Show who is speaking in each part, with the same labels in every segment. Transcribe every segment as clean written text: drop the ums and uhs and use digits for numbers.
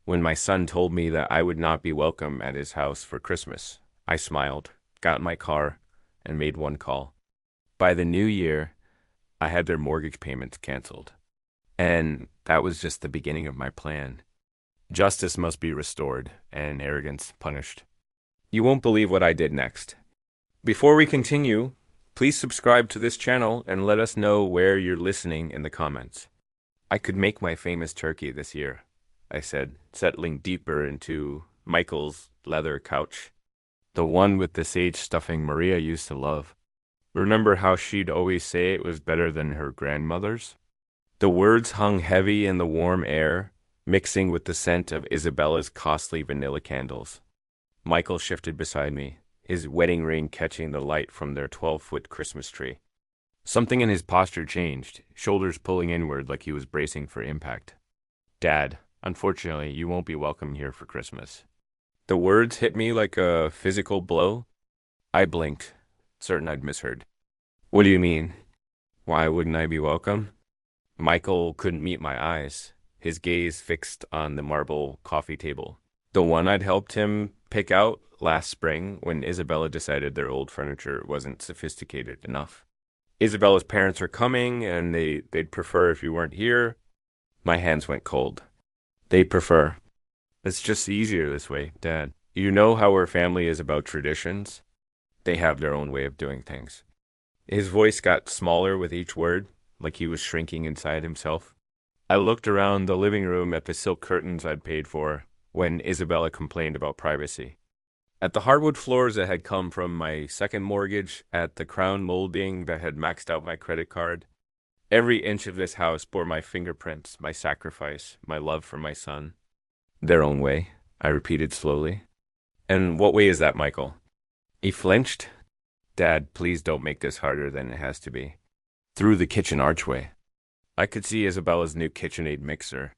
Speaker 1: when my son told me that I would not be welcome at his house for Christmas. I smiled, got in my car, and made one call. By the new year, I had their mortgage payments canceled. And that was just the beginning of my plan. Justice must be restored, and arrogance punished. You won't believe what I did next. Before we continue, please subscribe to this channel and let us know where you're listening in the comments. I could make my famous turkey this year, I said, settling deeper into Michael's leather couch. The one with the sage stuffing Maria used to love. Remember how she'd always say it was better than her grandmother's? The words hung heavy in the warm air, mixing with the scent of Isabella's costly vanilla candles. Michael shifted beside me, his wedding ring catching the light from their 12-foot Christmas tree. Something in his posture changed, shoulders pulling inward like he was bracing for impact. Dad, unfortunately, you won't be welcome here for Christmas. The words hit me like a physical blow. I blinked, certain I'd misheard. What do you mean? Why wouldn't I be welcome? Michael couldn't meet my eyes, his gaze fixed on the marble coffee table. The one I'd helped him pick out last spring when Isabella decided their old furniture wasn't sophisticated enough. Isabella's parents are coming, and they'd prefer if you weren't here. My hands went cold. They'd prefer. It's just easier this way, Dad. You know how our family is about traditions? They have their own way of doing things. His voice got smaller with each word, like he was shrinking inside himself. I looked around the living room at the silk curtains I'd paid for when Isabella complained about privacy. At the hardwood floors that had come from my second mortgage, at the crown molding that had maxed out my credit card. Every inch of this house bore my fingerprints, my sacrifice, my love for my son. Their own way, I repeated slowly. And what way is that, Michael? He flinched. Dad, please don't make this harder than it has to be. Through the kitchen archway. I could see Isabella's new KitchenAid mixer.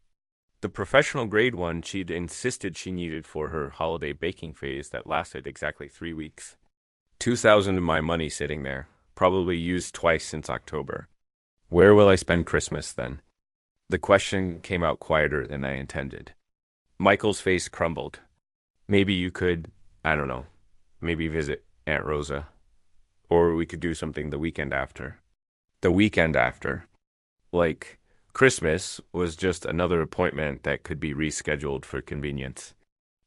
Speaker 1: The professional grade one she'd insisted she needed for her holiday baking phase that lasted exactly 3 weeks. 2,000 of my money sitting there, probably used twice since October. Where will I spend Christmas then? The question came out quieter than I intended. Michael's face crumbled. Maybe you could, I don't know, maybe visit Aunt Rosa. Or we could do something the weekend after. The weekend after. Like, Christmas was just another appointment that could be rescheduled for convenience.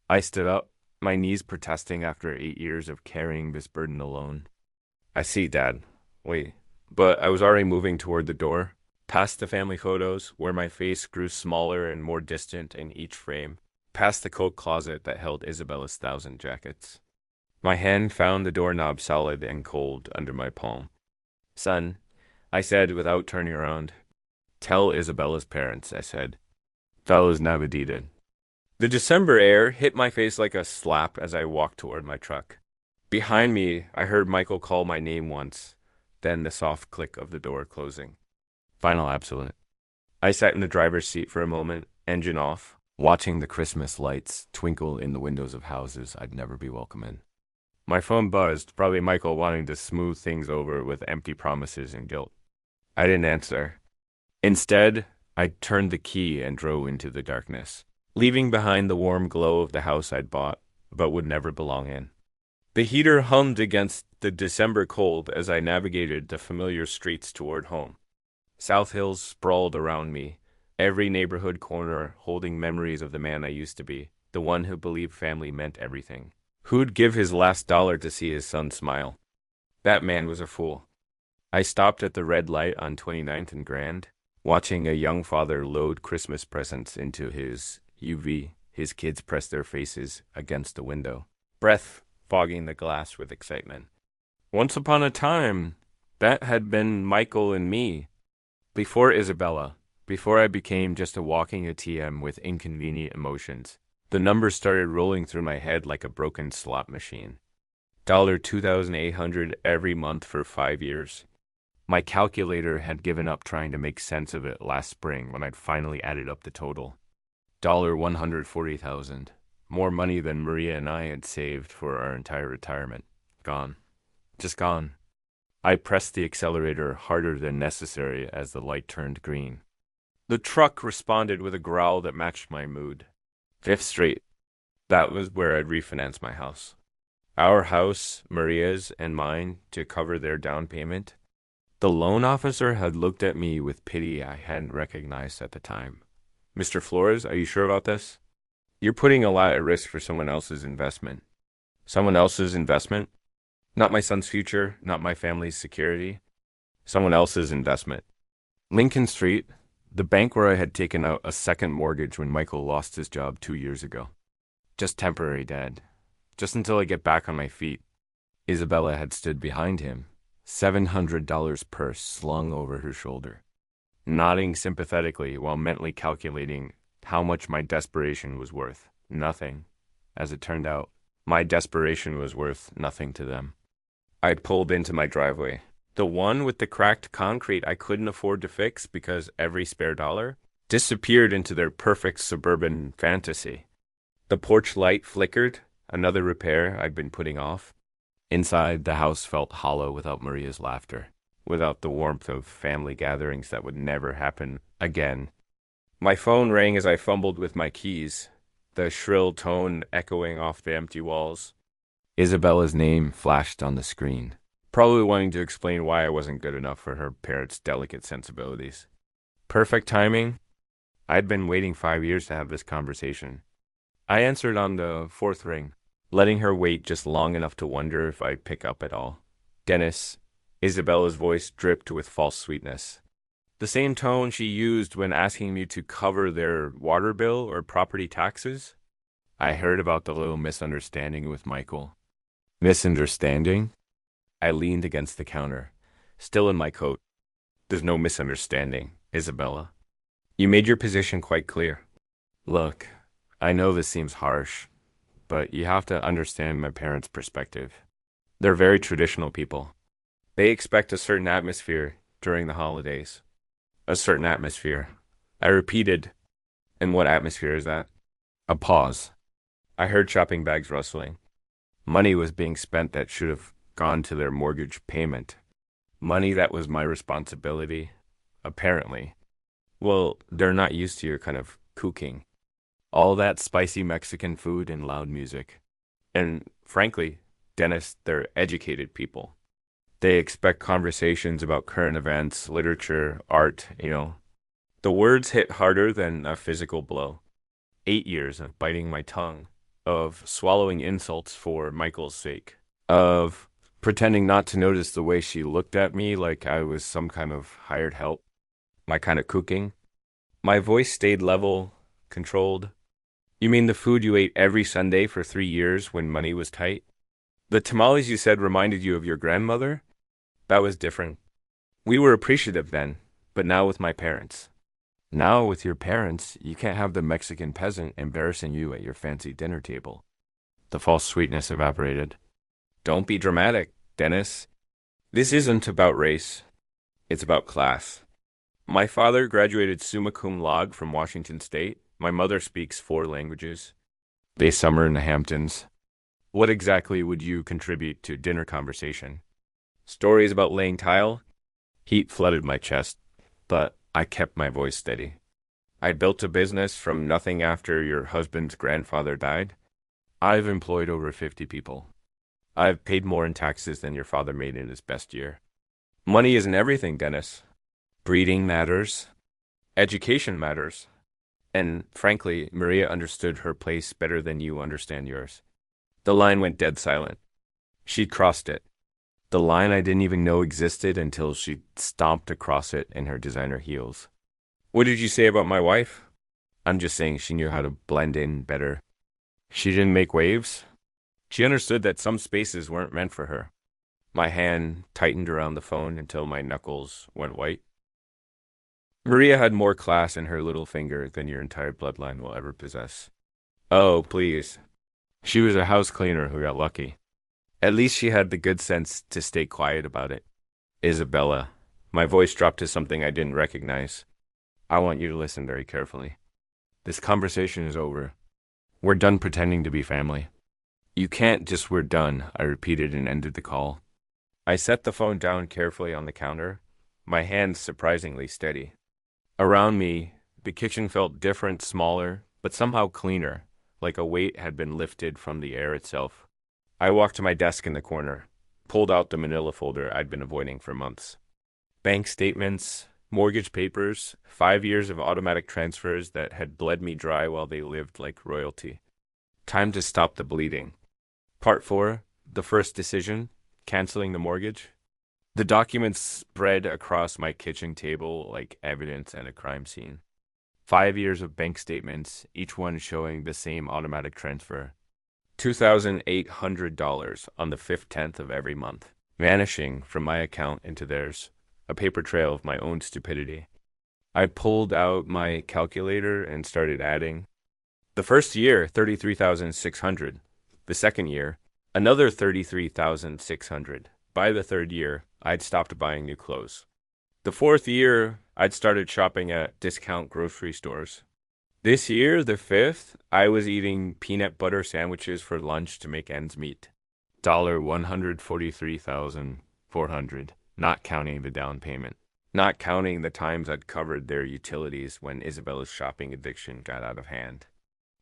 Speaker 1: I stood up, my knees protesting after 8 years of carrying this burden alone. I see, Dad. Wait. But I was already moving toward the door, past the family photos, where my face grew smaller and more distant in each frame, past the coat closet that held Isabella's 1,000 jackets. My hand found the doorknob solid and cold under my palm. Son, I said without turning around. Tell Isabella's parents, I said. Fellows Nabadita. The December air hit my face like a slap as I walked toward my truck. Behind me, I heard Michael call my name once, then the soft click of the door closing. Final absolute. I sat in the driver's seat for a moment, engine off, watching the Christmas lights twinkle in the windows of houses I'd never be welcome in. My phone buzzed, probably Michael wanting to smooth things over with empty promises and guilt. I didn't answer. Instead, I turned the key and drove into the darkness, leaving behind the warm glow of the house I'd bought, but would never belong in. The heater hummed against the December cold as I navigated the familiar streets toward home. South Hills sprawled around me, every neighborhood corner holding memories of the man I used to be, the one who believed family meant everything. Who'd give his last dollar to see his son smile? That man was a fool. I stopped at the red light on 29th and Grand, watching a young father load Christmas presents into his UV. His kids pressed their faces against the window, breath fogging the glass with excitement. Once upon a time, that had been Michael and me. Before Isabella, before I became just a walking ATM with inconvenient emotions, the numbers started rolling through my head like a broken slot machine. $2,800 every month for 5 years. My calculator had given up trying to make sense of it last spring when I'd finally added up the total. $140,000. More money than Maria and I had saved for our entire retirement. Gone. Just gone. I pressed the accelerator harder than necessary as the light turned green. The truck responded with a growl that matched my mood. Fifth Street. That was where I'd refinance my house. Our house, Maria's, and mine to cover their down payment. The loan officer had looked at me with pity I hadn't recognized at the time. Mr. Flores, are you sure about this? You're putting a lot at risk for someone else's investment. Someone else's investment? Not my son's future, not my family's security. Someone else's investment. Lincoln Street, the bank where I had taken out a second mortgage when Michael lost his job 2 years ago. Just temporary, Dad. Just until I get back on my feet. Isabella had stood behind him, $700 purse slung over her shoulder, nodding sympathetically while mentally calculating how much my desperation was worth. Nothing. As it turned out, my desperation was worth nothing to them. I pulled into my driveway. The one with the cracked concrete I couldn't afford to fix because every spare dollar disappeared into their perfect suburban fantasy. The porch light flickered, another repair I'd been putting off. Inside, the house felt hollow without Maria's laughter, without the warmth of family gatherings that would never happen again. My phone rang as I fumbled with my keys, the shrill tone echoing off the empty walls. Isabella's name flashed on the screen, probably wanting to explain why I wasn't good enough for her parents' delicate sensibilities. Perfect timing. I'd been waiting 5 years to have this conversation. I answered on the fourth ring, letting her wait just long enough to wonder if I'd pick up at all. Dennis. Isabella's voice dripped with false sweetness. The same tone she used when asking me to cover their water bill or property taxes. I heard about the little misunderstanding with Michael. Misunderstanding? I leaned against the counter, still in my coat. There's no misunderstanding, Isabella. You made your position quite clear. Look, I know this seems harsh, but you have to understand my parents' perspective. They're very traditional people. They expect a certain atmosphere during the holidays. A certain atmosphere. I repeated, and what atmosphere is that? A pause. I heard shopping bags rustling. Money was being spent that should have gone to their mortgage payment. Money that was my responsibility, apparently. Well, they're not used to your kind of cooking. All that spicy Mexican food and loud music. And frankly, Dennis, they're educated people. They expect conversations about current events, literature, art. The words hit harder than a physical blow. 8 years of biting my tongue, of swallowing insults for Michael's sake, of pretending not to notice the way she looked at me like I was some kind of hired help, my kind of cooking. My voice stayed level, controlled. You mean the food you ate every Sunday for 3 years when money was tight? The tamales you said reminded you of your grandmother? That was different. We were appreciative then, but now with my parents. Now with your parents, you can't have the Mexican peasant embarrassing you at your fancy dinner table. The false sweetness evaporated. Don't be dramatic, Dennis. This isn't about race. It's about class. My father graduated summa cum laude from Washington State. My mother speaks 4 languages. They summer in the Hamptons. What exactly would you contribute to dinner conversation? Stories about laying tile? Heat flooded my chest, but I kept my voice steady. I built a business from nothing after your husband's grandfather died. I've employed over 50 people. I've paid more in taxes than your father made in his best year. Money isn't everything, Dennis. Breeding matters. Education matters. And frankly, Maria understood her place better than you understand yours. The line went dead silent. She'd crossed it. The line I didn't even know existed until she stomped across it in her designer heels. What did you say about my wife? I'm just saying she knew how to blend in better. She didn't make waves. She understood that some spaces weren't meant for her. My hand tightened around the phone until my knuckles went white. Maria had more class in her little finger than your entire bloodline will ever possess. Oh, please. She was a house cleaner who got lucky. At least she had the good sense to stay quiet about it. Isabella. My voice dropped to something I didn't recognize. I want you to listen very carefully. This conversation is over. We're done pretending to be family. You can't just we're done, I repeated and ended the call. I set the phone down carefully on the counter, my hands surprisingly steady. Around me, the kitchen felt different, smaller, but somehow cleaner. like a weight had been lifted from the air itself. I walked to my desk in the corner, pulled out the manila folder I'd been avoiding for months. Bank statements, mortgage papers, 5 years of automatic transfers that had bled me dry while they lived like royalty. Time to stop the bleeding. Part 4, the first decision, canceling the mortgage. The documents spread across my kitchen table like evidence at a crime scene. 5 years of bank statements, each one showing the same automatic transfer. $2,800 on the 5th of every month, vanishing from my account into theirs, a paper trail of my own stupidity. I pulled out my calculator and started adding. The first year, 33,600. The second year, another 33,600. By the third year, I'd stopped buying new clothes. The fourth year, I'd started shopping at discount grocery stores. This year, the fifth, I was eating peanut butter sandwiches for lunch to make ends meet. $143,400, not counting the down payment. Not counting the times I'd covered their utilities when Isabella's shopping addiction got out of hand.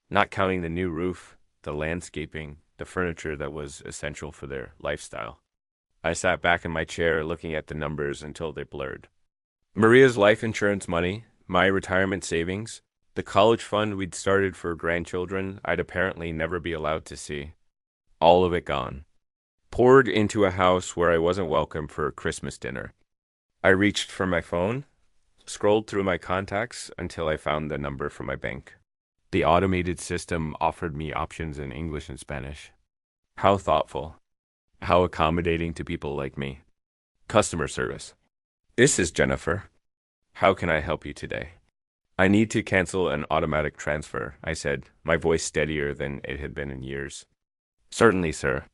Speaker 1: Not counting the new roof, the landscaping, the furniture that was essential for their lifestyle. I sat back in my chair looking at the numbers until they blurred. Maria's life insurance money, my retirement savings, the college fund we'd started for grandchildren I'd apparently never be allowed to see. All of it gone. Poured into a house where I wasn't welcome for Christmas dinner. I reached for my phone, scrolled through my contacts until I found the number for my bank. The automated system offered me options in English and Spanish. How thoughtful. How accommodating to people like me. Customer service. This is Jennifer. How can I help you today? I need to cancel an automatic transfer, I said, my voice steadier than it had been in years. Certainly, sir.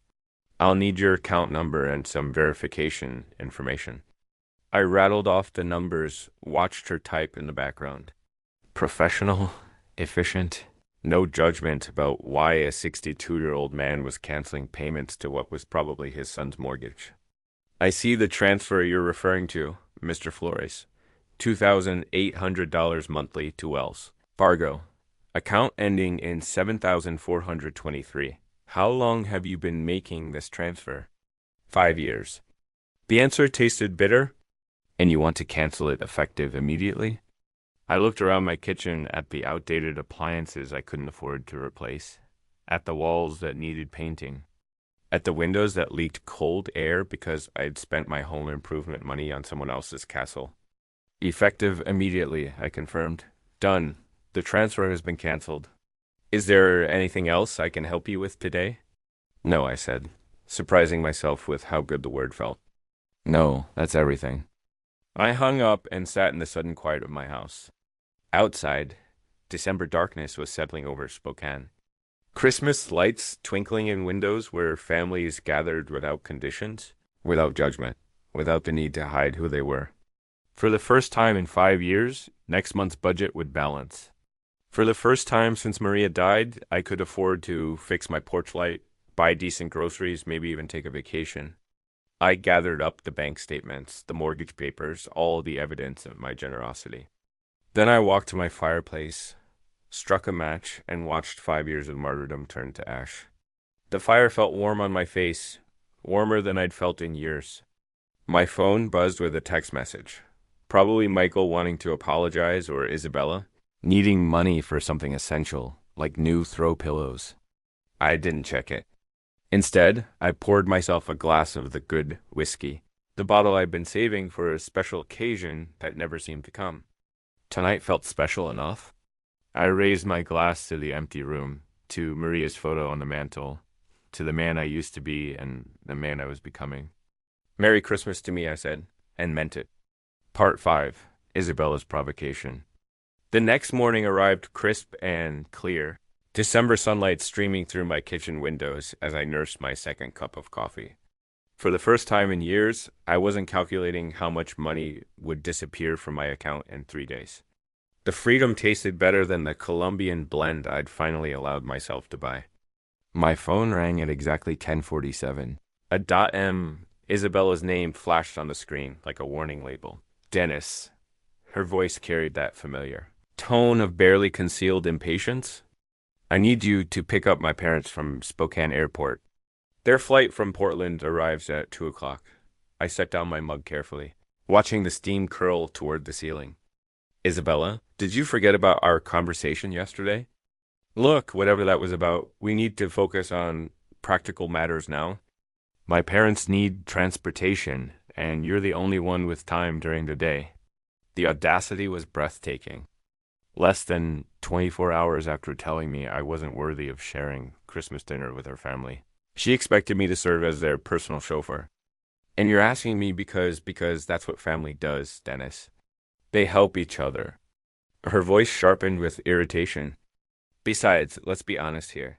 Speaker 1: I'll need your account number and some verification information. I rattled off the numbers, watched her type in the background. Professional, efficient, no judgment about why a 62-year-old man was canceling payments to what was probably his son's mortgage. I see the transfer you're referring to, Mr. Flores. $2,800 monthly to Wells Fargo. Account ending in 7,423. How long have you been making this transfer? 5 years. The answer tasted bitter, and you want to cancel it effective immediately? I looked around my kitchen at the outdated appliances I couldn't afford to replace, at the walls that needed painting, at the windows that leaked cold air because I'd spent my home improvement money on someone else's castle. Effective immediately, I confirmed. Done. The transfer has been canceled. Is there anything else I can help you with today? No, I said, surprising myself with how good the word felt. No, that's everything. I hung up and sat in the sudden quiet of my house. Outside, December darkness was settling over Spokane. Christmas lights twinkling in windows where families gathered without conditions, without judgment, without the need to hide who they were. For the first time in 5 years, next month's budget would balance. For the first time since Maria died, I could afford to fix my porch light, buy decent groceries, maybe even take a vacation. I gathered up the bank statements, the mortgage papers, all the evidence of my generosity. Then I walked to my fireplace, struck a match, and watched 5 years of martyrdom turn to ash. The fire felt warm on my face, warmer than I'd felt in years. My phone buzzed with a text message. Probably Michael wanting to apologize, or Isabella needing money for something essential, like new throw pillows. I didn't check it. Instead, I poured myself a glass of the good whiskey, the bottle I'd been saving for a special occasion that never seemed to come. Tonight felt special enough. I raised my glass to the empty room, to Maria's photo on the mantel, to the man I used to be and the man I was becoming. Merry Christmas to me, I said, and meant it. Part 5, Isabella's Provocation. The next morning arrived crisp and clear, December sunlight streaming through my kitchen windows as I nursed my second cup of coffee. For the first time in years, I wasn't calculating how much money would disappear from my account in 3 days. The freedom tasted better than the Colombian blend I'd finally allowed myself to buy. My phone rang at exactly 10:47. A .m, Isabella's name flashed on the screen like a warning label. Dennis. Her voice carried that familiar tone of barely concealed impatience. I need you to pick up my parents from Spokane Airport. Their flight from Portland arrives at 2 o'clock. I set down my mug carefully, watching the steam curl toward the ceiling. Isabella, did you forget about our conversation yesterday? Look, whatever that was about, we need to focus on practical matters now. My parents need transportation, and you're the only one with time during the day. The audacity was breathtaking. Less than 24 hours after telling me I wasn't worthy of sharing Christmas dinner with her family, she expected me to serve as their personal chauffeur. And you're asking me because that's what family does, Dennis. They help each other. Her voice sharpened with irritation. Besides, let's be honest here.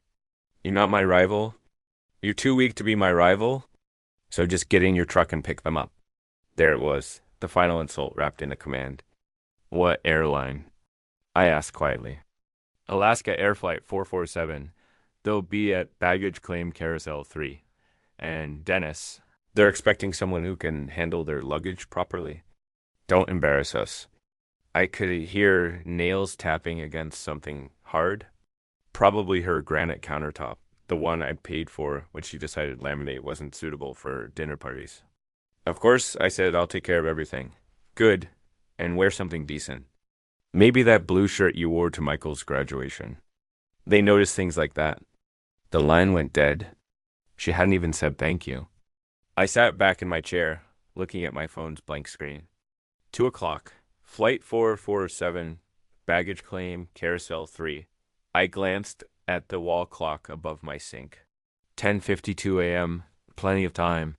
Speaker 1: You're not my rival. You're too weak to be my rival. So just get in your truck and pick them up. There it was, the final insult wrapped in a command. What airline? I asked quietly. Alaska Air Flight 447. They'll be at baggage claim carousel 3. And Dennis, they're expecting someone who can handle their luggage properly. Don't embarrass us. I could hear nails tapping against something hard. Probably her granite countertop, the one I paid for when she decided laminate wasn't suitable for dinner parties. Of course, I said I'll take care of everything. Good. And wear something decent. Maybe that blue shirt you wore to Michael's graduation. They noticed things like that. The line went dead. She hadn't even said thank you. I sat back in my chair, looking at my phone's blank screen. 2 o'clock. Flight 447, baggage claim, carousel 3. I glanced at the wall clock above my sink. 10:52 a.m., plenty of time.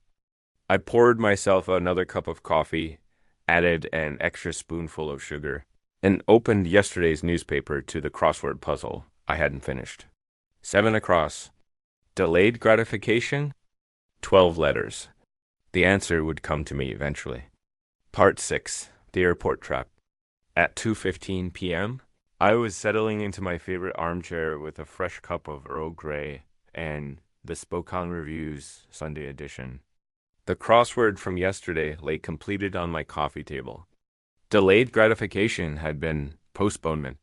Speaker 1: I poured myself another cup of coffee, added an extra spoonful of sugar, and opened yesterday's newspaper to the crossword puzzle I hadn't finished. 7 across. Delayed gratification? 12 letters. The answer would come to me eventually. Part 6. The Airport Trap. At 2:15 p.m., I was settling into my favorite armchair with a fresh cup of Earl Grey and the Spokane Review's Sunday edition. The crossword from yesterday lay completed on my coffee table. Delayed gratification had been postponement.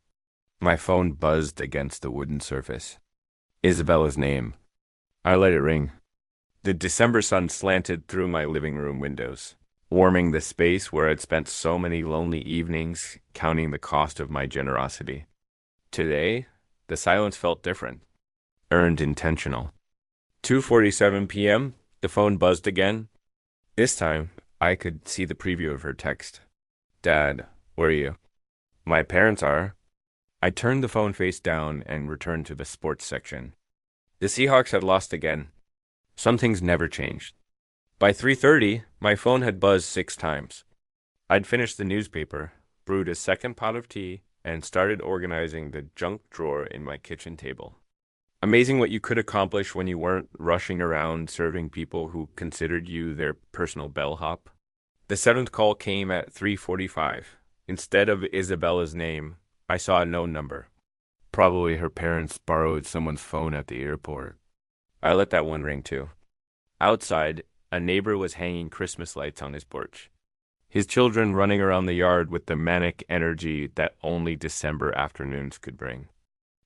Speaker 1: My phone buzzed against the wooden surface. Isabella's name. I let it ring. The December sun slanted through my living room windows, warming the space where I'd spent so many lonely evenings counting the cost of my generosity. Today, the silence felt different, earned intentional. 2:47 p.m., the phone buzzed again. This time, I could see the preview of her text. Dad, where are you? My parents are. I turned the phone face down and returned to the sports section. The Seahawks had lost again. Some things never changed. By 3:30, my phone had buzzed 6 times. I'd finished the newspaper, brewed a second pot of tea, and started organizing the junk drawer in my kitchen table. Amazing what you could accomplish when you weren't rushing around serving people who considered you their personal bellhop. The 7th call came at 3:45. Instead of Isabella's name, I saw a known number. Probably her parents borrowed someone's phone at the airport. I let that one ring too. Outside, a neighbor was hanging Christmas lights on his porch. His children running around the yard with the manic energy that only December afternoons could bring.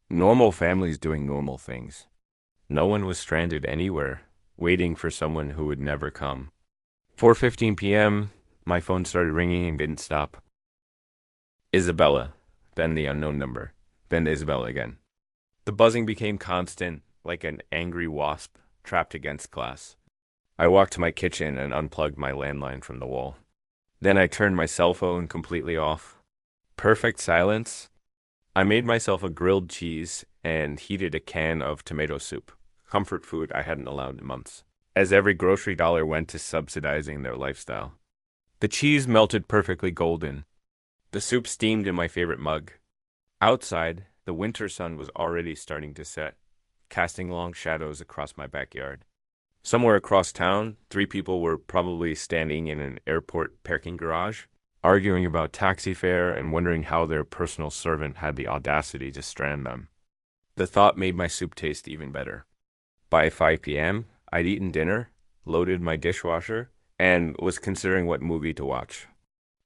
Speaker 1: Normal families doing normal things. No one was stranded anywhere, waiting for someone who would never come. 4:15 p.m., my phone started ringing and didn't stop. Isabella, then the unknown number, then Isabella again. The buzzing became constant, like an angry wasp trapped against glass. I walked to my kitchen and unplugged my landline from the wall. Then I turned my cell phone completely off. Perfect silence. I made myself a grilled cheese and heated a can of tomato soup, comfort food I hadn't allowed in months, as every grocery dollar went to subsidizing their lifestyle. The cheese melted perfectly golden. The soup steamed in my favorite mug. Outside, the winter sun was already starting to set, casting long shadows across my backyard. Somewhere across town, 3 people were probably standing in an airport parking garage, arguing about taxi fare and wondering how their personal servant had the audacity to strand them. The thought made my soup taste even better. By 5 p.m., I'd eaten dinner, loaded my dishwasher, and was considering what movie to watch.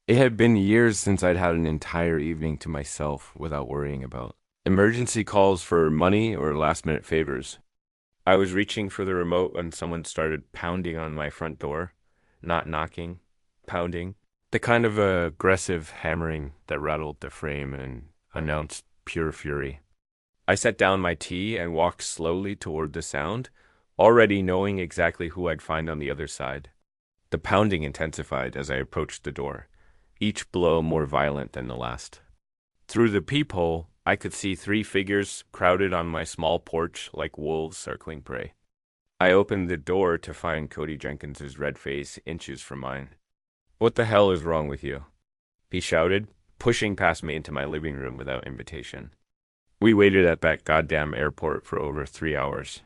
Speaker 1: It had been years since I'd had an entire evening to myself without worrying about Emergency calls for money or last-minute favors. I was reaching for the remote when someone started pounding on my front door. Not knocking, pounding. The kind of aggressive hammering that rattled the frame and announced pure fury. I set down my tea and walked slowly toward the sound, already knowing exactly who I'd find on the other side. The pounding intensified as I approached the door, each blow more violent than the last. Through the peephole, I could see three figures crowded on my small porch like wolves circling prey. I opened the door to find Cody Jenkins's red face inches from mine. "What the hell is wrong with you?" he shouted, pushing past me into my living room without invitation. We waited at that goddamn airport for over 3 hours.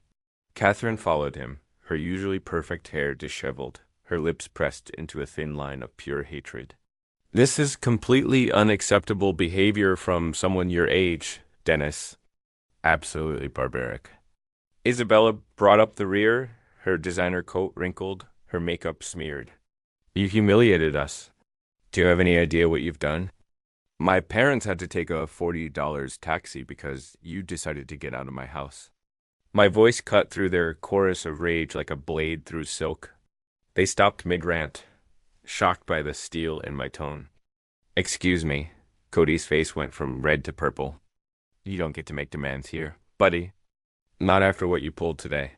Speaker 1: Catherine followed him, her usually perfect hair disheveled, her lips pressed into a thin line of pure hatred. "This is completely unacceptable behavior from someone your age, Dennis." Absolutely barbaric. Isabella brought up the rear, her designer coat wrinkled, her makeup smeared. "You humiliated us. Do you have any idea what you've done? My parents had to take a $40 taxi because you decided to get out of my house." My voice cut through their chorus of rage like a blade through silk. They stopped mid-rant, shocked by the steel in my tone. "Excuse me." Cody's face went from red to purple. "You don't get to make demands here, buddy. Not after what you pulled today."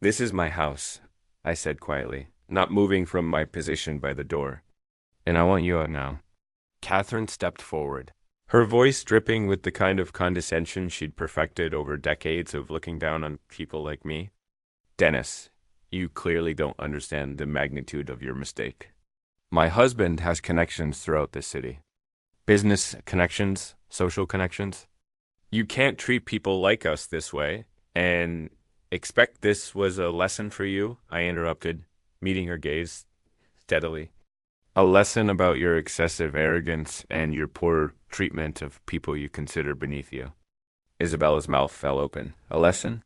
Speaker 1: "This is my house," I said quietly, not moving from my position by the door. "And I want you out now." Catherine stepped forward, her voice dripping with the kind of condescension she'd perfected over decades of looking down on people like me. "Dennis, you clearly don't understand the magnitude of your mistake. My husband has connections throughout this city. Business connections, social connections. You can't treat people like us this way, and expect this was a lesson for you," I interrupted, meeting her gaze steadily. "A lesson about your excessive arrogance and your poor treatment of people you consider beneath you." Isabella's mouth fell open. "A lesson?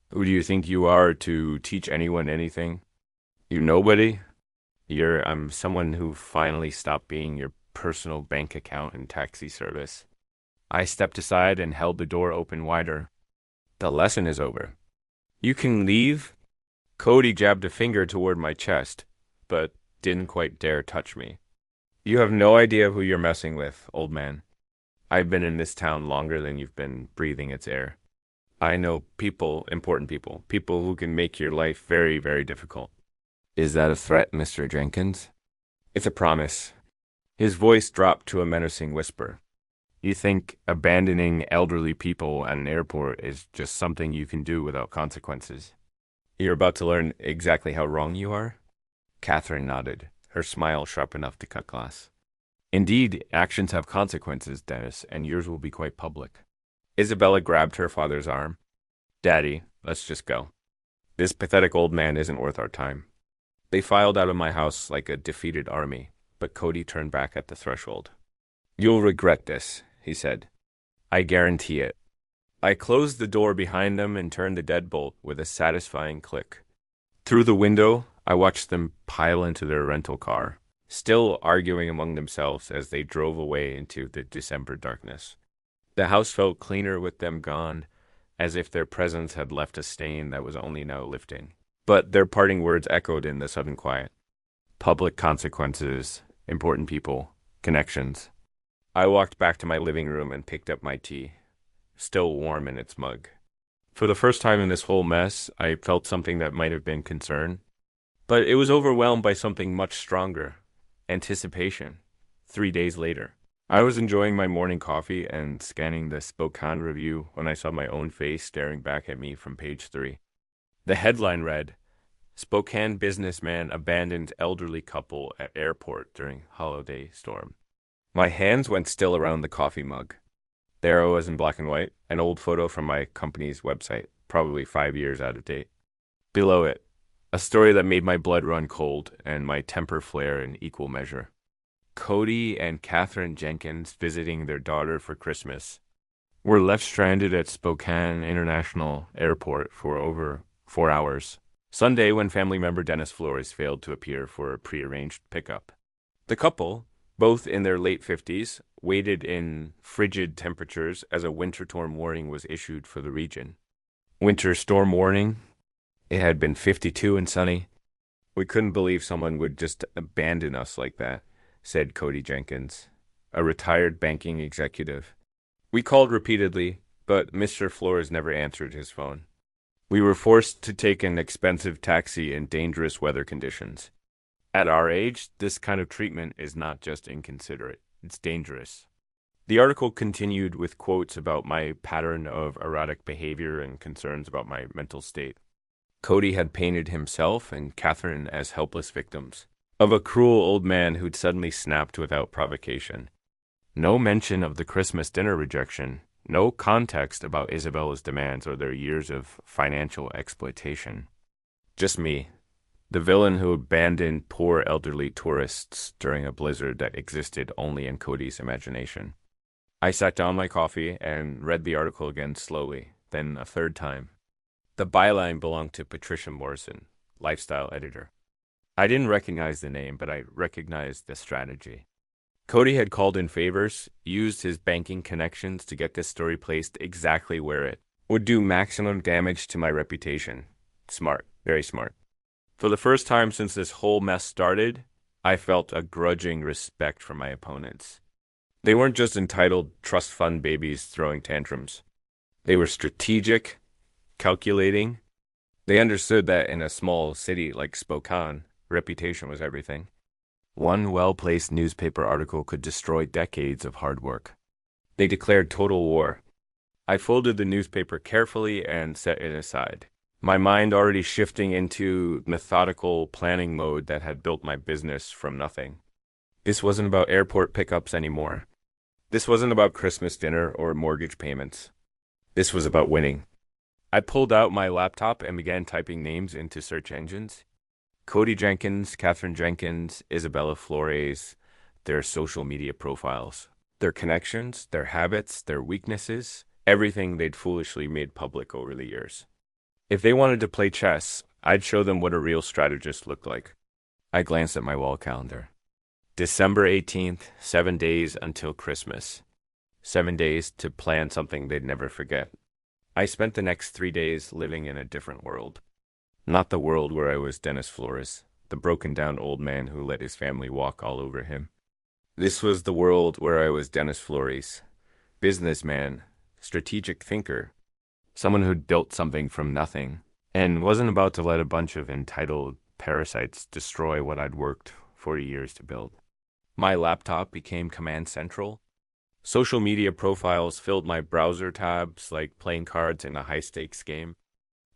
Speaker 1: Who do you think you are to teach anyone anything? You nobody? I'm someone who finally stopped being your personal bank account and taxi service." I stepped aside and held the door open wider. "The lesson is over. You can leave." Cody jabbed a finger toward my chest, but didn't quite dare touch me. "You have no idea who you're messing with, old man. I've been in this town longer than you've been breathing its air. I know people, important people who can make your life very, very difficult." "Is that a threat, Mr. Jenkins?" "It's a promise." His voice dropped to a menacing whisper. "You think abandoning elderly people at an airport is just something you can do without consequences? You're about to learn exactly how wrong you are?" Catherine nodded, her smile sharp enough to cut glass. "Indeed, actions have consequences, Dennis, and yours will be quite public." Isabella grabbed her father's arm. "Daddy, let's just go. This pathetic old man isn't worth our time." They filed out of my house like a defeated army, but Cody turned back at the threshold. "You'll regret this," he said. "I guarantee it." I closed the door behind them and turned the deadbolt with a satisfying click. Through the window, I watched them pile into their rental car, still arguing among themselves as they drove away into the December darkness. The house felt cleaner with them gone, as if their presence had left a stain that was only now lifting. But their parting words echoed in the sudden quiet. Public consequences, important people, connections. I walked back to my living room and picked up my tea, still warm in its mug. For the first time in this whole mess, I felt something that might have been concern. But it was overwhelmed by something much stronger. Anticipation. 3 days later. I was enjoying my morning coffee and scanning the Spokane review when I saw my own face staring back at me from page 3. The headline read, "Spokane businessman abandons elderly couple at airport during holiday storm." My hands went still around the coffee mug. There I was in black and white, an old photo from my company's website, probably 5 years out of date. Below it, a story that made my blood run cold and my temper flare in equal measure. Cody and Catherine Jenkins visiting their daughter for Christmas were left stranded at Spokane International Airport for over 4 hours. Sunday when family member Dennis Flores failed to appear for a prearranged pickup. The couple, both in their late 50s, waited in frigid temperatures as a winter storm warning was issued for the region. Winter storm warning. It had been 52 and sunny. We couldn't believe someone would just abandon us like that, said Cody Jenkins, a retired banking executive. We called repeatedly, but Mr. Flores never answered his phone. We were forced to take an expensive taxi in dangerous weather conditions. At our age, this kind of treatment is not just inconsiderate, it's dangerous. The article continued with quotes about my pattern of erratic behavior and concerns about my mental state. Cody had painted himself and Catherine as helpless victims of a cruel old man who'd suddenly snapped without provocation. No mention of the Christmas dinner rejection, no context about Isabella's demands or their years of financial exploitation. Just me, the villain who abandoned poor elderly tourists during a blizzard that existed only in Cody's imagination. I sat down my coffee and read the article again slowly, then a third time. The byline belonged to Patricia Morrison, lifestyle editor. I didn't recognize the name, but I recognized the strategy. Cody had called in favors, used his banking connections to get this story placed exactly where it would do maximum damage to my reputation. Smart, very smart. For the first time since this whole mess started, I felt a grudging respect for my opponents. They weren't just entitled trust fund babies throwing tantrums. They were strategic, calculating. They understood that in a small city like Spokane, reputation was everything. One well-placed newspaper article could destroy decades of hard work. They declared total war. I folded the newspaper carefully and set it aside, my mind already shifting into methodical planning mode that had built my business from nothing. This wasn't about airport pickups anymore. This wasn't about Christmas dinner or mortgage payments. This was about winning. I pulled out my laptop and began typing names into search engines. Cody Jenkins, Catherine Jenkins, Isabella Flores, their social media profiles, their connections, their habits, their weaknesses, everything they'd foolishly made public over the years. If they wanted to play chess, I'd show them what a real strategist looked like. I glanced at my wall calendar. December 18th, 7 days until Christmas. 7 days to plan something they'd never forget. I spent the next 3 days living in a different world. Not the world where I was Dennis Flores, the broken-down old man who let his family walk all over him. This was the world where I was Dennis Flores, businessman, strategic thinker, someone who'd built something from nothing, and wasn't about to let a bunch of entitled parasites destroy what I'd worked 40 years to build. My laptop became command central. Social media profiles filled my browser tabs like playing cards in a high-stakes game.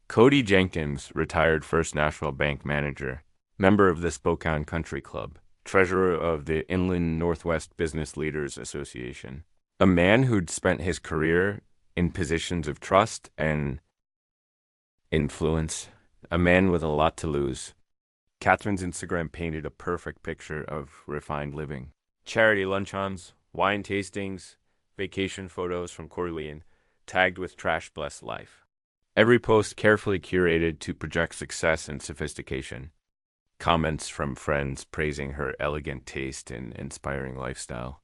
Speaker 1: Cody Jenkins, retired First National Bank manager, member of the Spokane Country Club, treasurer of the Inland Northwest Business Leaders Association, a man who'd spent his career in positions of trust and influence, a man with a lot to lose. Catherine's Instagram painted a perfect picture of refined living. Charity luncheons, wine tastings, vacation photos from Corleone, tagged with trash blessed life. Every post carefully curated to project success and sophistication. Comments from friends praising her elegant taste and inspiring lifestyle.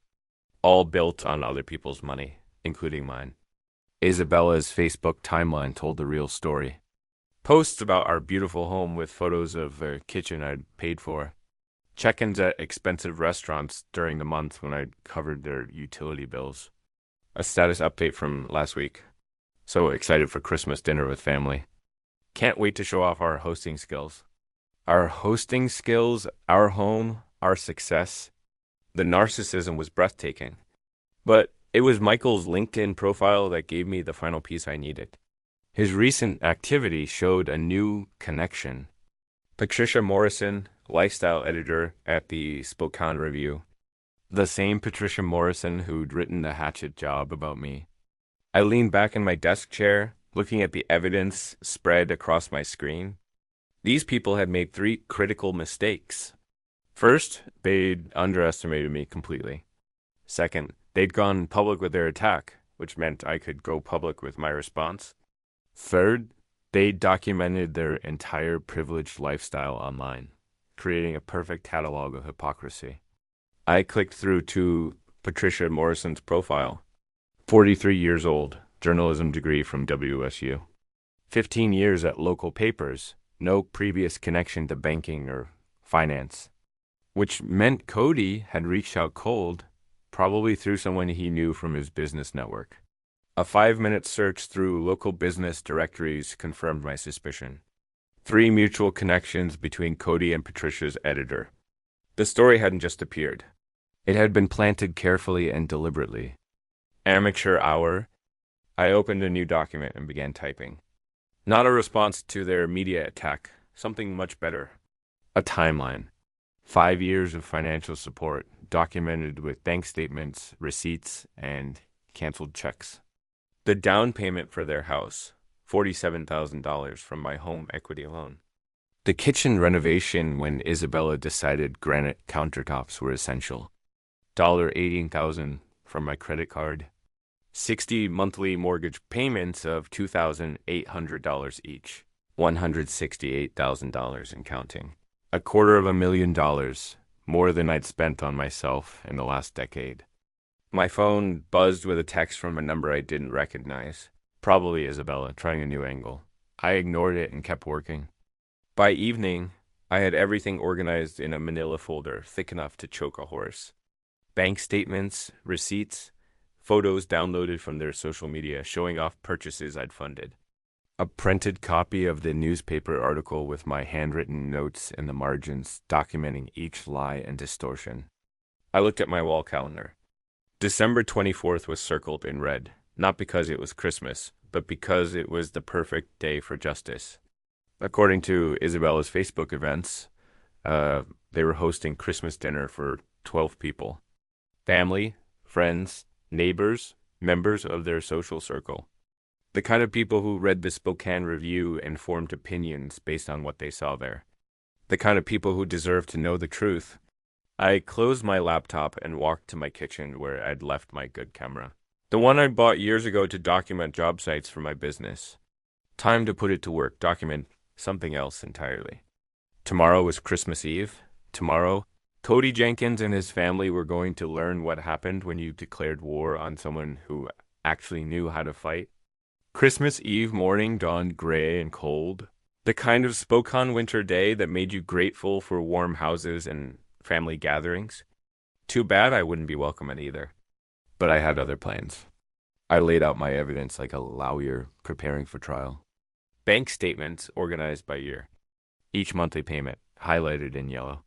Speaker 1: All built on other people's money, including mine. Isabella's Facebook timeline told the real story. Posts about our beautiful home with photos of a kitchen I'd paid for. Check-ins at expensive restaurants during the month when I'd covered their utility bills. A status update from last week. So excited for Christmas dinner with family. Can't wait to show off our hosting skills. Our hosting skills, our home, our success. The narcissism was breathtaking. But it was Michael's LinkedIn profile that gave me the final piece I needed. His recent activity showed a new connection. Patricia Morrison, lifestyle editor at the Spokane Review. The same Patricia Morrison who'd written the hatchet job about me. I leaned back in my desk chair, looking at the evidence spread across my screen. These people had made 3 critical mistakes. First, they'd underestimated me completely. Second, they'd gone public with their attack, which meant I could go public with my response. Third, they documented their entire privileged lifestyle online, creating a perfect catalog of hypocrisy. I clicked through to Patricia Morrison's profile. 43 years old, journalism degree from WSU. 15 years at local papers, no previous connection to banking or finance, which meant Cody had reached out cold, probably through someone he knew from his business network. A 5-minute search through local business directories confirmed my suspicion. 3 mutual connections between Cody and Patricia's editor. The story hadn't just appeared. It had been planted carefully and deliberately. Amateur hour. I opened a new document and began typing. Not a response to their media attack, something much better. A timeline. 5 years of financial support, documented with bank statements, receipts, and canceled checks. The down payment for their house, $47,000 from my home equity loan. The kitchen renovation when Isabella decided granite countertops were essential. $18,000 from my credit card. 60 monthly mortgage payments of $2,800 each. $168,000 and counting. $250,000, more than I'd spent on myself in the last decade. My phone buzzed with a text from a number I didn't recognize. Probably Isabella, trying a new angle. I ignored it and kept working. By evening, I had everything organized in a manila folder thick enough to choke a horse. Bank statements, receipts, photos downloaded from their social media showing off purchases I'd funded. A printed copy of the newspaper article with my handwritten notes in the margins documenting each lie and distortion. I looked at my wall calendar. December 24th was circled in red, not because it was Christmas, but because it was the perfect day for justice. According to Isabella's Facebook events, they were hosting Christmas dinner for 12 people. Family, friends, neighbors, members of their social circle. The kind of people who read the Spokane Review and formed opinions based on what they saw there. The kind of people who deserve to know the truth. I closed my laptop and walked to my kitchen where I'd left my good camera. The one I bought years ago to document job sites for my business. Time to put it to work, document something else entirely. Tomorrow was Christmas Eve. Tomorrow, Cody Jenkins and his family were going to learn what happened when you declared war on someone who actually knew how to fight. Christmas Eve morning dawned gray and cold. The kind of Spokane winter day that made you grateful for warm houses and family gatherings. Too bad I wouldn't be welcome at either. But I had other plans. I laid out my evidence like a lawyer preparing for trial. Bank statements organized by year. Each monthly payment highlighted in yellow.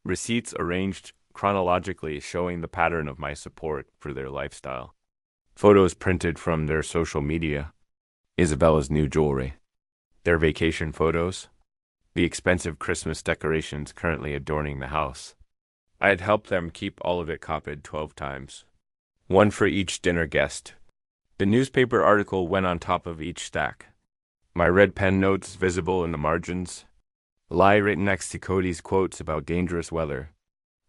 Speaker 1: Receipts arranged chronologically showing the pattern of my support for their lifestyle. Photos printed from their social media. Isabella's new jewelry. Their vacation photos. The expensive Christmas decorations currently adorning the house. I had helped them keep all of it copied 12 times. One for each dinner guest. The newspaper article went on top of each stack. My red pen notes visible in the margins. Lie written next to Cody's quotes about dangerous weather.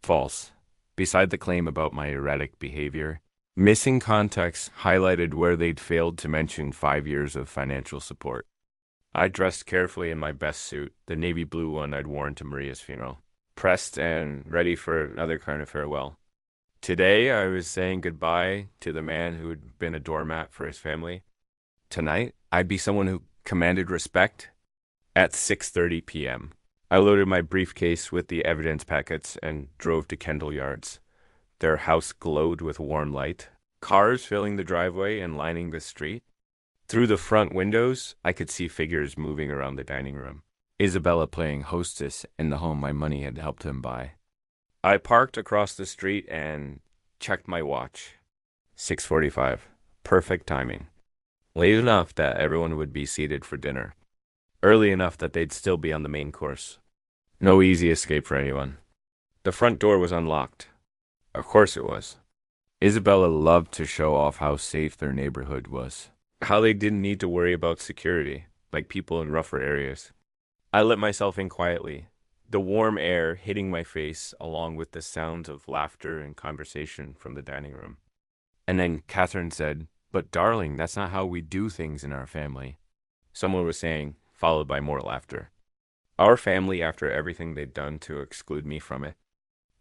Speaker 1: False. Beside the claim about my erratic behavior. Missing context highlighted where they'd failed to mention 5 years of financial support. I dressed carefully in my best suit, the navy blue one I'd worn to Maria's funeral, pressed and ready for another kind of farewell. Today, I was saying goodbye to the man who had been a doormat for his family. Tonight, I'd be someone who commanded respect at 6:30 p.m. I loaded my briefcase with the evidence packets and drove to Kendall Yards. Their house glowed with warm light, cars filling the driveway and lining the street. Through the front windows, I could see figures moving around the dining room. Isabella playing hostess in the home my money had helped him buy. I parked across the street and checked my watch. 6:45. Perfect timing. Late enough that everyone would be seated for dinner. Early enough that they'd still be on the main course. No easy escape for anyone. The front door was unlocked. Of course it was. Isabella loved to show off how safe their neighborhood was. How they didn't need to worry about security, like people in rougher areas. I let myself in quietly, the warm air hitting my face along with the sounds of laughter and conversation from the dining room. And then Catherine said, "But darling, that's not how we do things in our family." Someone was saying, followed by more laughter. Our family after everything they'd done to exclude me from it.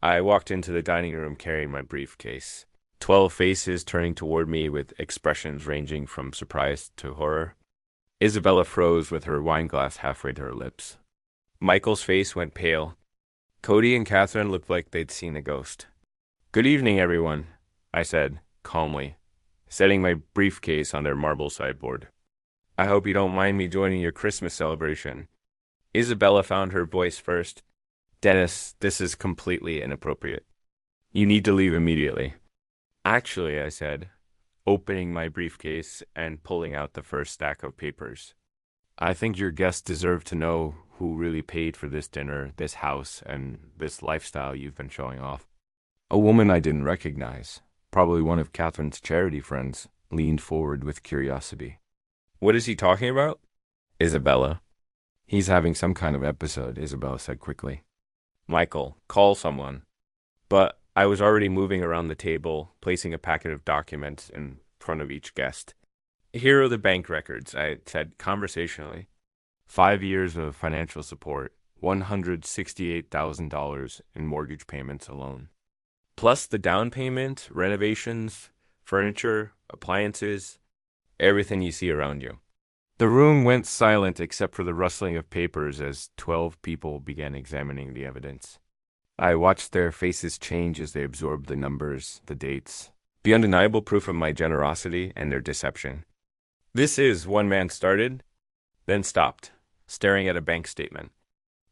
Speaker 1: I walked into the dining room carrying my briefcase. 12 faces turning toward me with expressions ranging from surprise to horror. Isabella froze with her wine glass halfway to her lips. Michael's face went pale. Cody and Catherine looked like they'd seen a ghost. "Good evening, everyone," I said, calmly, setting my briefcase on their marble sideboard. "I hope you don't mind me joining your Christmas celebration." Isabella found her voice first. "Dennis, this is completely inappropriate. You need to leave immediately." "Actually," I said, opening my briefcase and pulling out the first stack of papers, "I think your guests deserve to know who really paid for this dinner, this house, and this lifestyle you've been showing off." A woman I didn't recognize, probably one of Catherine's charity friends, leaned forward with curiosity. "What is he talking about?" "Isabella." "He's having some kind of episode," Isabella said quickly. "Michael, call someone." But I was already moving around the table, placing a packet of documents in front of each guest. "Here are the bank records," I said conversationally. 5 years of financial support, $168,000 in mortgage payments alone. Plus the down payment, renovations, furniture, appliances, everything you see around you. The room went silent except for the rustling of papers as 12 people began examining the evidence. I watched their faces change as they absorbed the numbers, the dates, the undeniable proof of my generosity and their deception. "This is," one man started, then stopped, staring at a bank statement.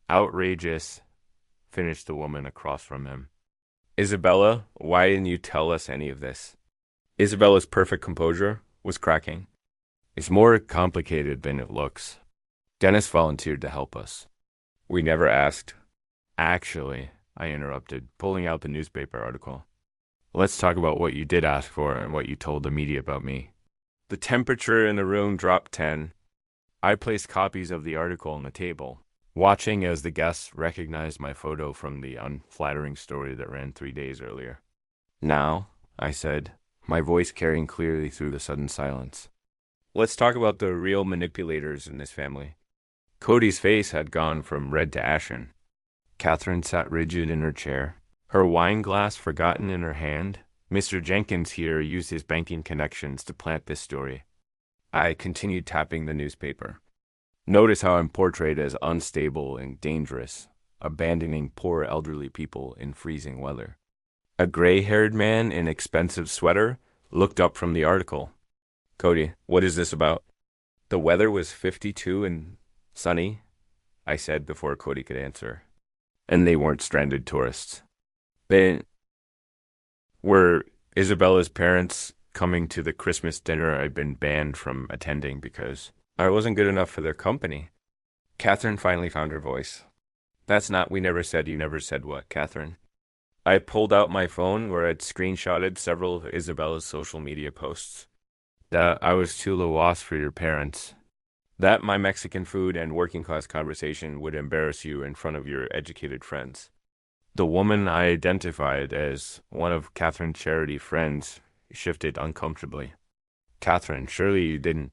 Speaker 1: "Outrageous," finished the woman across from him. "Isabella, why didn't you tell us any of this?" Isabella's perfect composure was cracking. "It's more complicated than it looks. Dennis volunteered to help us. We never asked." "Actually," I interrupted, pulling out the newspaper article, "let's talk about what you did ask for and what you told the media about me." The temperature in the room dropped 10. I placed copies of the article on the table, watching as the guests recognized my photo from the unflattering story that ran 3 days earlier. "Now," I said, my voice carrying clearly through the sudden silence, "let's talk about the real manipulators in this family." Cody's face had gone from red to ashen. Catherine sat rigid in her chair, her wine glass forgotten in her hand. Mr. Jenkins here used his banking connections to plant this story. I continued tapping the newspaper. "Notice how I'm portrayed as unstable and dangerous, abandoning poor elderly people in freezing weather." A gray-haired man in expensive sweater looked up from the article. "Cody, what is this about?" "The weather was 52 and sunny," I said before Cody could answer. "And they weren't stranded tourists. They were Isabella's parents coming to the Christmas dinner I'd been banned from attending because I wasn't good enough for their company." Catherine finally found her voice. "That's not, we never said, you never said what, Catherine?" I pulled out my phone where I'd screenshotted several of Isabella's social media posts. "That I was too low-lost for your parents. That my Mexican food and working-class conversation would embarrass you in front of your educated friends." The woman I identified as one of Catherine's charity friends shifted uncomfortably. "Catherine, surely you didn't—"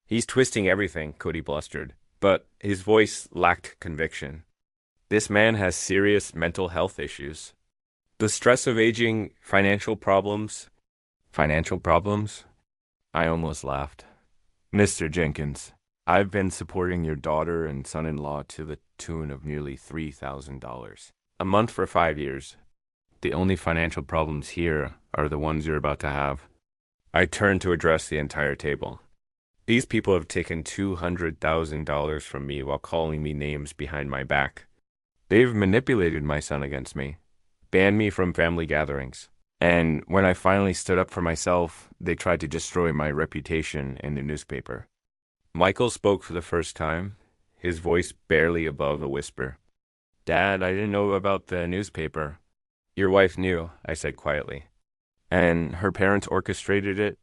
Speaker 1: "He's twisting everything," Cody blustered, but his voice lacked conviction. "This man has serious mental health issues. The stress of aging, financial problems." "Financial problems?" I almost laughed. "Mr. Jenkins, I've been supporting your daughter and son-in-law to the tune of nearly $3,000 a month for 5 years. The only financial problems here are the ones you're about to have." I turned to address the entire table. "These people have taken $200,000 from me while calling me names behind my back. They've manipulated my son against me, banned me from family gatherings. And when I finally stood up for myself, they tried to destroy my reputation in the newspaper." Michael spoke for the first time, his voice barely above a whisper. "Dad, I didn't know about the newspaper." "Your wife knew," I said quietly. "And her parents orchestrated it.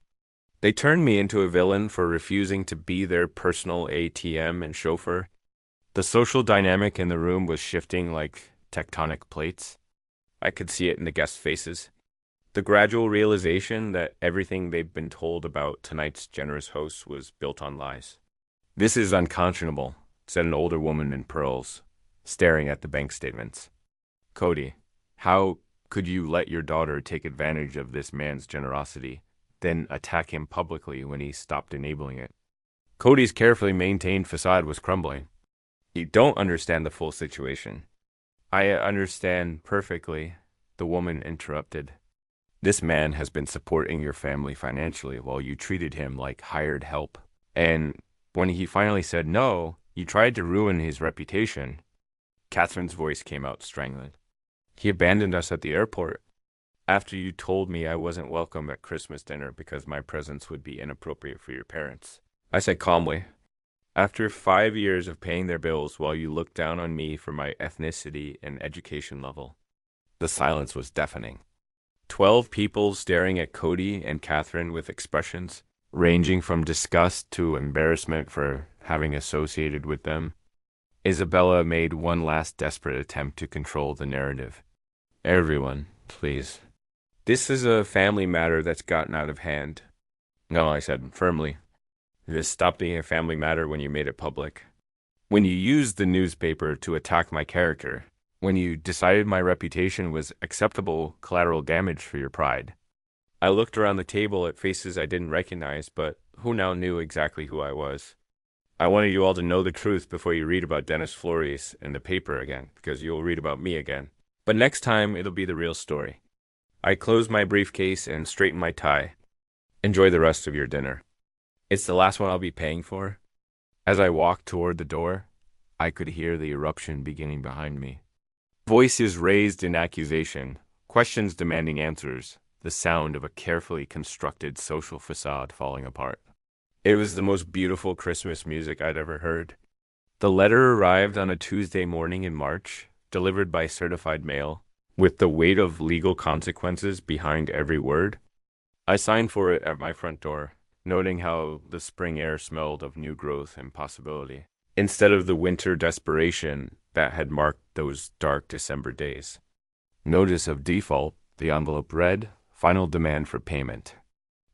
Speaker 1: They turned me into a villain for refusing to be their personal ATM and chauffeur." The social dynamic in the room was shifting like tectonic plates. I could see it in the guests' faces. The gradual realization that everything they'd been told about tonight's generous host was built on lies. "This is unconscionable," said an older woman in pearls, staring at the bank statements. "Cody, How could you let your daughter take advantage of this man's generosity, then attack him publicly when he stopped enabling it? Cody's carefully maintained facade was crumbling. You don't understand the full situation. I understand perfectly, the woman interrupted. This man has been supporting your family financially while you treated him like hired help. And when he finally said no, you tried to ruin his reputation. Catherine's voice came out strangling. He abandoned us at the airport after you told me I wasn't welcome at Christmas dinner because my presence would be inappropriate for your parents. I said calmly, after 5 years of paying their bills while you looked down on me for my ethnicity and education level. The silence was deafening. 12 people staring at Cody and Catherine with expressions ranging from disgust to embarrassment for having associated with them. Isabella made one last desperate attempt to control the narrative. Everyone, please. This is a family matter that's gotten out of hand. No, I said firmly. This stopped being a family matter when you made it public. When you used the newspaper to attack my character. When you decided my reputation was acceptable collateral damage for your pride. I looked around the table at faces I didn't recognize, but who now knew exactly who I was. I wanted you all to know the truth before you read about Dennis Flores in the paper again, because you'll read about me again. But next time, it'll be the real story. I closed my briefcase and straightened my tie. Enjoy the rest of your dinner. It's the last one I'll be paying for. As I walked toward the door, I could hear the eruption beginning behind me. Voices raised in accusation, questions demanding answers, the sound of a carefully constructed social facade falling apart. It was the most beautiful Christmas music I'd ever heard. The letter arrived on a Tuesday morning in March, delivered by certified mail, with the weight of legal consequences behind every word. I signed for it at my front door, noting how the spring air smelled of new growth and possibility, instead of the winter desperation that had marked those dark December days. Notice of default, the envelope read, final demand for payment.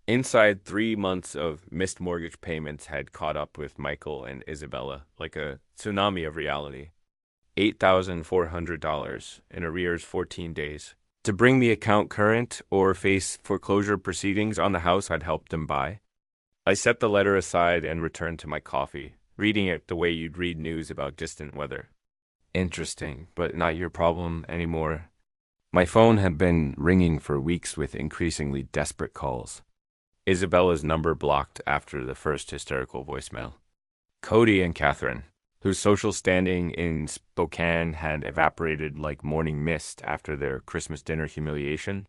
Speaker 1: Inside 3 months of missed mortgage payments had caught up with Michael and Isabella like a tsunami of reality. $8,400 in arrears 14 days. To bring the account current or face foreclosure proceedings on the house I'd helped them buy. I set the letter aside and returned to my coffee, reading it the way you'd read news about distant weather. Interesting, but not your problem anymore. My phone had been ringing for weeks with increasingly desperate calls. Isabella's number blocked after the first hysterical voicemail. Cody and Catherine, whose social standing in Spokane had evaporated like morning mist after their Christmas dinner humiliation.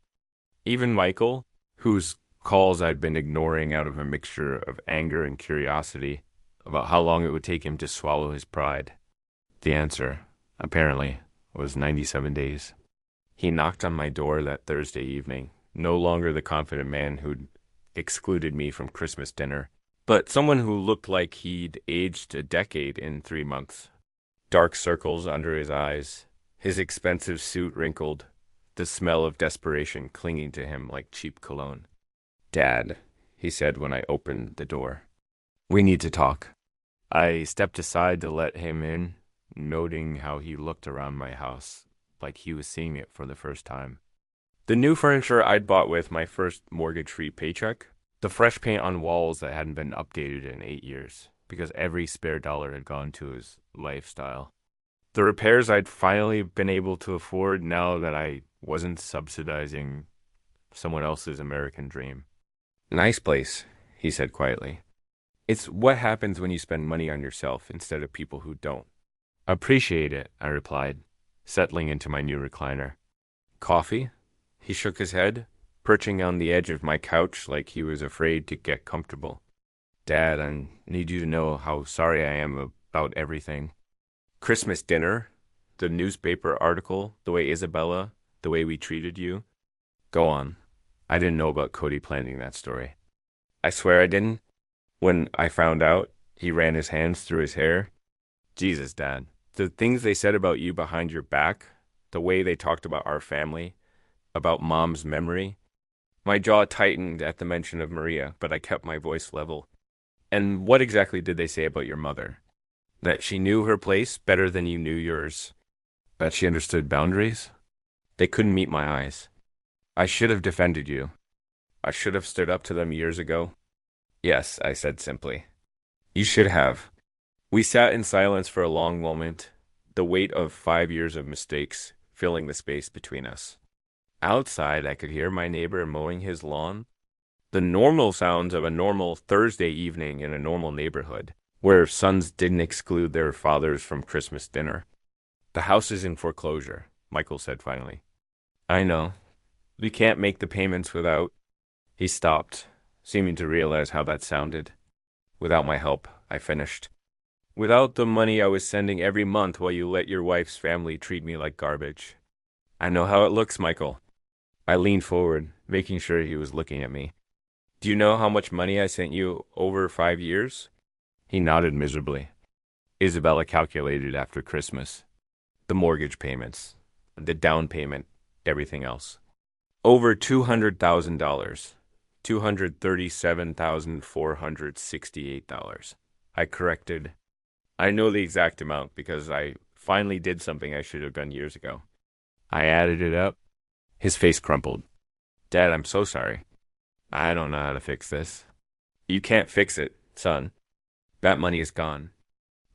Speaker 1: Even Michael, whose calls I'd been ignoring out of a mixture of anger and curiosity about how long it would take him to swallow his pride. The answer, apparently, was 97 days. He knocked on my door that Thursday evening, no longer the confident man who'd excluded me from Christmas dinner, but someone who looked like he'd aged a decade in 3 months. Dark circles under his eyes, his expensive suit wrinkled, the smell of desperation clinging to him like cheap cologne. "Dad," he said when I opened the door. "We need to talk." I stepped aside to let him in, noting how he looked around my house, like he was seeing it for the first time. The new furniture I'd bought with my first mortgage-free paycheck, the fresh paint on walls that hadn't been updated in 8 years, because every spare dollar had gone to his lifestyle. The repairs I'd finally been able to afford now that I wasn't subsidizing someone else's American dream. "Nice place," he said quietly. "It's what happens when you spend money on yourself instead of people who don't." "Appreciate it," I replied, settling into my new recliner. "Coffee?" He shook his head, perching on the edge of my couch like he was afraid to get comfortable. "Dad, I need you to know how sorry I am about everything. Christmas dinner, the newspaper article, the way Isabella, the way we treated you." "Go on." I didn't know about Cody planning that story. "I swear I didn't. When I found out," he ran his hands through his hair. "Jesus, Dad. The things they said about you behind your back, the way they talked about our family, about Mom's memory." My jaw tightened at the mention of Maria, but I kept my voice level. "And what exactly did they say about your mother? That she knew her place better than you knew yours? That she understood boundaries?" They couldn't meet my eyes. I should have defended you. I should have stood up to them years ago. Yes, I said simply. You should have. We sat in silence for a long moment, the weight of 5 years of mistakes filling the space between us. Outside, I could hear my neighbor mowing his lawn, the normal sounds of a normal Thursday evening in a normal neighborhood, where sons didn't exclude their fathers from Christmas dinner. The house is in foreclosure, Michael said finally. I know. We can't make the payments without. He stopped, seeming to realize how that sounded. Without my help, I finished. Without the money I was sending every month while you let your wife's family treat me like garbage. I know how it looks, Michael. I leaned forward, making sure he was looking at me. Do you know how much money I sent you over 5 years? He nodded miserably. Isabella calculated after Christmas. The mortgage payments, the down payment, everything else. Over $200,000. $237,468. I corrected. I know the exact amount because I finally did something I should have done years ago. I added it up. His face crumpled. Dad, I'm so sorry. I don't know how to fix this. You can't fix it, son. That money is gone.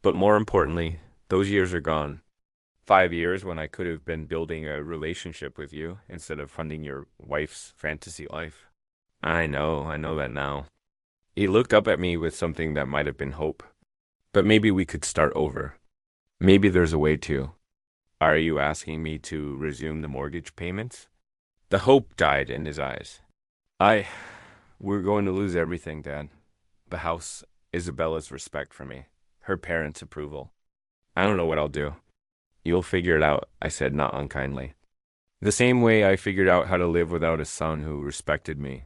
Speaker 1: But more importantly, those years are gone. 5 years when I could have been building a relationship with you instead of funding your wife's fantasy life. I know that now. He looked up at me with something that might have been hope. But maybe we could start over. Maybe there's a way to. Are you asking me to resume the mortgage payments? The hope died in his eyes. We're going to lose everything, Dad. The house, Isabella's respect for me, her parents' approval. I don't know what I'll do. You'll figure it out, I said, not unkindly. The same way I figured out how to live without a son who respected me.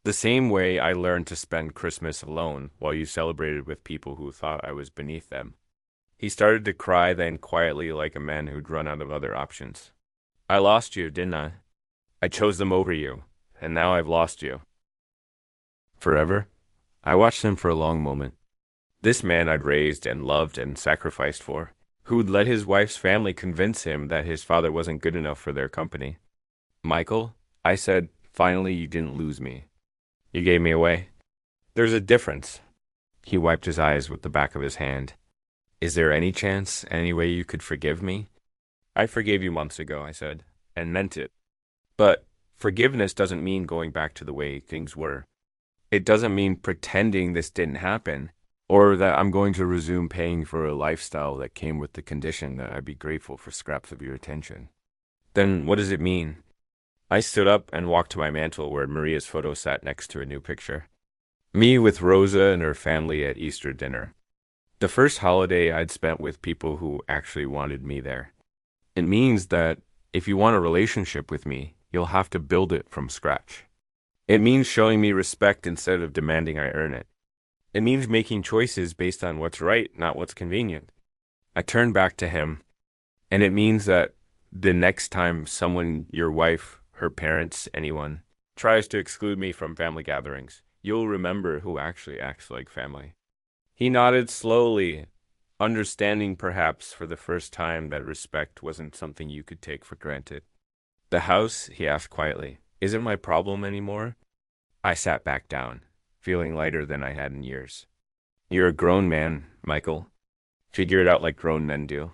Speaker 1: The same way I learned to spend Christmas alone while you celebrated with people who thought I was beneath them. He started to cry then quietly like a man who'd run out of other options. I lost you, didn't I? I chose them over you, and now I've lost you. Forever? I watched him for a long moment. This man I'd raised and loved and sacrificed for, who'd let his wife's family convince him that his father wasn't good enough for their company. Michael, I said, finally you didn't lose me. You gave me away. There's a difference. He wiped his eyes with the back of his hand. Is there any chance, any way you could forgive me? I forgave you months ago, I said, and meant it. But forgiveness doesn't mean going back to the way things were. It doesn't mean pretending this didn't happen, or that I'm going to resume paying for a lifestyle that came with the condition that I'd be grateful for scraps of your attention. Then what does it mean? I stood up and walked to my mantel where Maria's photo sat next to a new picture. Me with Rosa and her family at Easter dinner. The first holiday I'd spent with people who actually wanted me there. It means that if you want a relationship with me, you'll have to build it from scratch. It means showing me respect instead of demanding I earn it. It means making choices based on what's right, not what's convenient. I turned back to him, and it means that the next time someone, your wife, her parents, anyone, tries to exclude me from family gatherings, you'll remember who actually acts like family. He nodded slowly, understanding perhaps for the first time that respect wasn't something you could take for granted. The house, he asked quietly, isn't my problem anymore? I sat back down, feeling lighter than I had in years. You're a grown man, Michael. Figure it out like grown men do.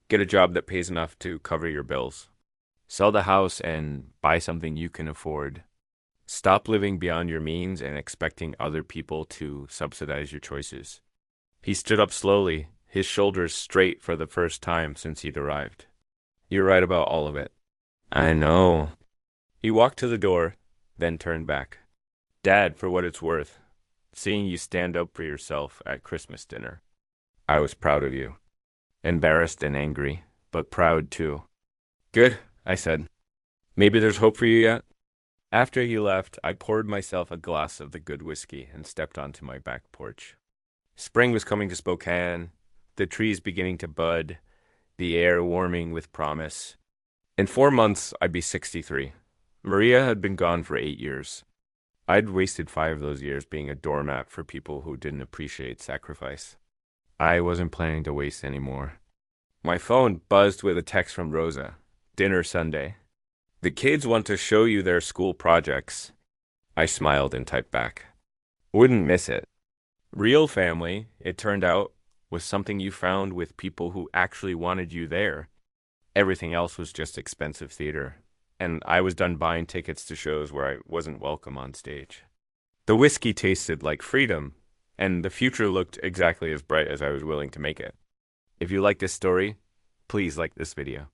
Speaker 1: Get a job that pays enough to cover your bills. Sell the house and buy something you can afford. Stop living beyond your means and expecting other people to subsidize your choices. He stood up slowly, his shoulders straight for the first time since he'd arrived. You're right about all of it. I know. He walked to the door, then turned back. Dad, for what it's worth, seeing you stand up for yourself at Christmas dinner. I was proud of you. Embarrassed and angry, but proud too. Good, I said. Maybe there's hope for you yet? After he left, I poured myself a glass of the good whiskey and stepped onto my back porch. Spring was coming to Spokane, the trees beginning to bud, the air warming with promise. In 4 months, I'd be 63. Maria had been gone for 8 years. I'd wasted 5 of those years being a doormat for people who didn't appreciate sacrifice. I wasn't planning to waste any more. My phone buzzed with a text from Rosa. Dinner Sunday. The kids want to show you their school projects. I smiled and typed back. Wouldn't miss it. Real family, it turned out, was something you found with people who actually wanted you there. Everything else was just expensive theater. And I was done buying tickets to shows where I wasn't welcome on stage. The whiskey tasted like freedom, and the future looked exactly as bright as I was willing to make it. If you like this story, please like this video.